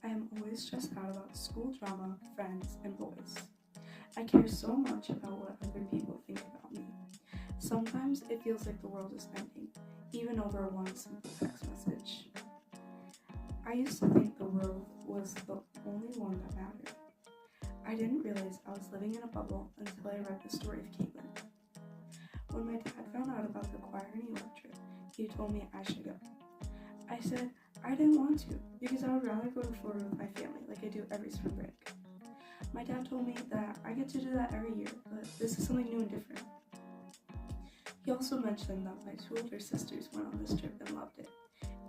I am always stressed out about school drama, friends, and boys. I care so much about what other people think about me. Sometimes it feels like the world is ending, even over one simple text message. I used to think the world was the only one that mattered. I didn't realize I was living in a bubble until I read the story of Caitlin. When my dad found out about the choir New York trip, he told me I should go. I said I didn't want to because I would rather go to Florida with my family like I do every spring break. My dad told me that I get to do that every year, but this is something new and different. He also mentioned that my two older sisters went on this trip and loved it,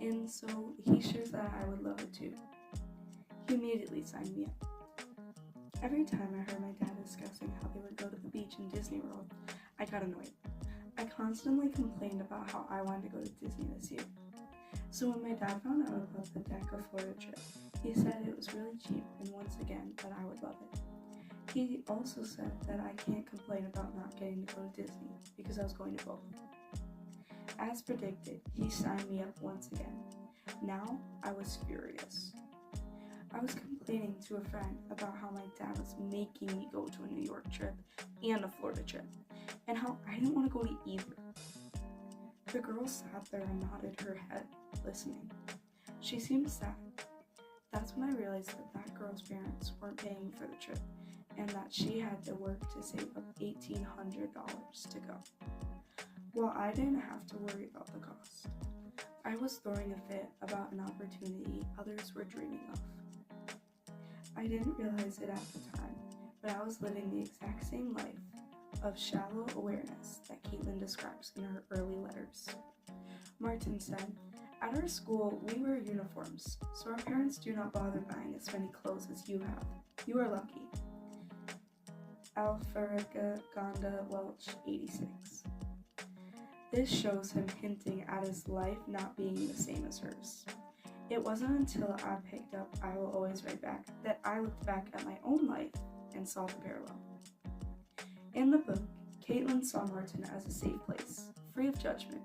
and so he shares that I would love it too. He immediately signed me up. Every time I heard my dad discussing how they would go to the beach in Disney World, I got annoyed. I constantly complained about how I wanted to go to Disney this year. So when my dad found out about the DECA Florida trip, he said it was really cheap and once again that I would love it. He also said that I can't complain about not getting to go to Disney because I was going to both. As predicted, he signed me up once again. Now I was furious. I was complaining to a friend about how my dad was making me go to a New York trip and a Florida trip, and how I didn't want to go to either. The girl sat there and nodded her head, listening. She seemed sad. That's when I realized that girl's parents weren't paying for the trip, and that she had to work to save up $1,800 to go. While I didn't have to worry about the cost, I was throwing a fit about an opportunity others were dreaming of. I didn't realize it at the time, but I was living the exact same life of shallow awareness that Caitlin describes in her early letters. Martin said, "At our school, we wear uniforms, so our parents do not bother buying as many clothes as you have. You are lucky." Alifirenka, Ganda, Welch, 86. This shows him hinting at his life not being the same as hers. It wasn't until I picked up I Will Always Write Back that I looked back at my own life and saw the parallel. In the book, Caitlin saw Martin as a safe place, free of judgment.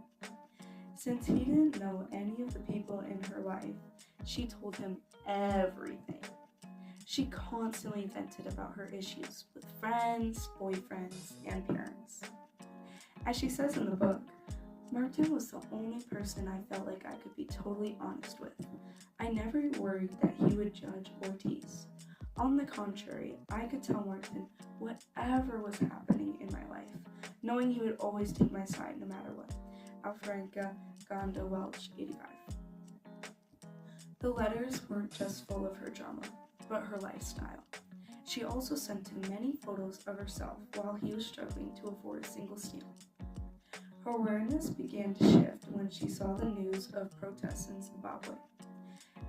Since he didn't know any of the people in her life, she told him everything. She constantly vented about her issues with friends, boyfriends, and parents. As she says in the book, Martin was the only person I felt like I could be totally honest with. I never worried that he would judge or tease. On the contrary, I could tell Martin whatever was happening in my life, knowing he would always take my side no matter what. Alifirenka, Ganda, Welch, 85. The letters weren't just full of her drama, but her lifestyle. She also sent him many photos of herself while he was struggling to afford a single steal. Her awareness began to shift when she saw the news of protests in Zimbabwe.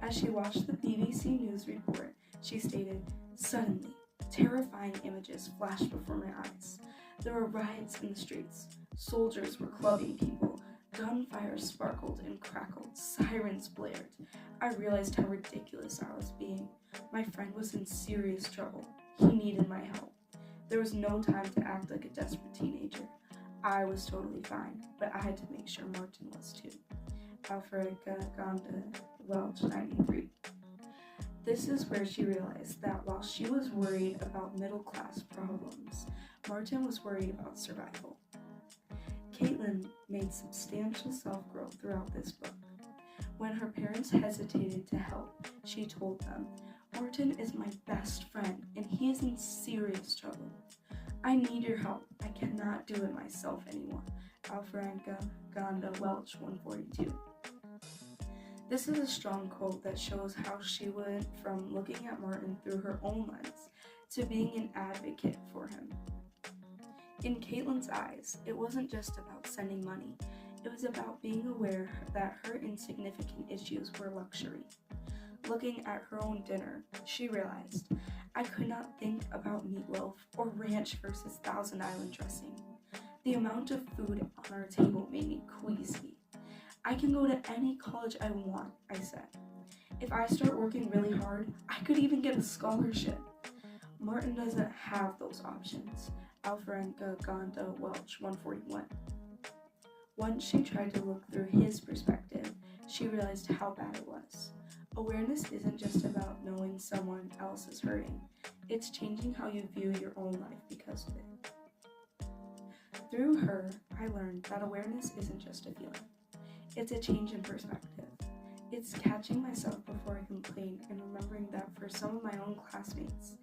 As she watched the BBC News report, she stated, "Suddenly, terrifying images flashed before my eyes. There were riots in the streets. Soldiers were clubbing people. Gunfire sparkled and crackled. Sirens blared. I realized how ridiculous I was being. My friend was in serious trouble. He needed my help. There was no time to act like a desperate teenager. I was totally fine, but I had to make sure Martin was too." Alifirenka, Ganda, Welch, 93. This is where she realized that while she was worried about middle-class problems, Martin was worried about survival. Caitlin made substantial self-growth throughout this book. When her parents hesitated to help, she told them, "Martin is my best friend, and he is in serious trouble. I need your help. I cannot do it myself anymore." Alifirenka, Ganda, Welch, 142. This is a strong quote that shows how she went from looking at Martin through her own lens to being an advocate for him. In Caitlin's eyes, it wasn't just about sending money. It was about being aware that her insignificant issues were luxury. Looking at her own dinner, she realized, "I could not think about meatloaf or ranch versus Thousand Island dressing. The amount of food on our table made me queasy. I can go to any college I want," I said. "If I start working really hard, I could even get a scholarship." Martin doesn't have those options. Alifirenka, Ganda, Welch, 141. Once she tried to look through his perspective, she realized how bad it was. Awareness isn't just about knowing someone else is hurting, it's changing how you view your own life because of it. Through her, I learned that awareness isn't just a feeling, it's a change in perspective. It's catching myself before I complain and remembering that for some of my own classmates,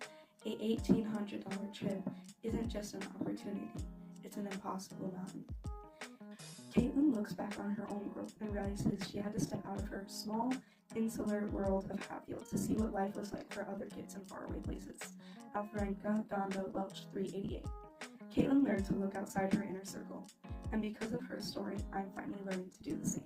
a $1,800 trip isn't just an opportunity, it's an impossible mountain. Caitlin looks back on her own growth and realizes she had to step out of her small, insular world of Hatfield to see what life was like for other kids in faraway places. Alifirenka, Ganda, Welch, 388. Caitlin learned to look outside her inner circle, and because of her story, I'm finally learning to do the same.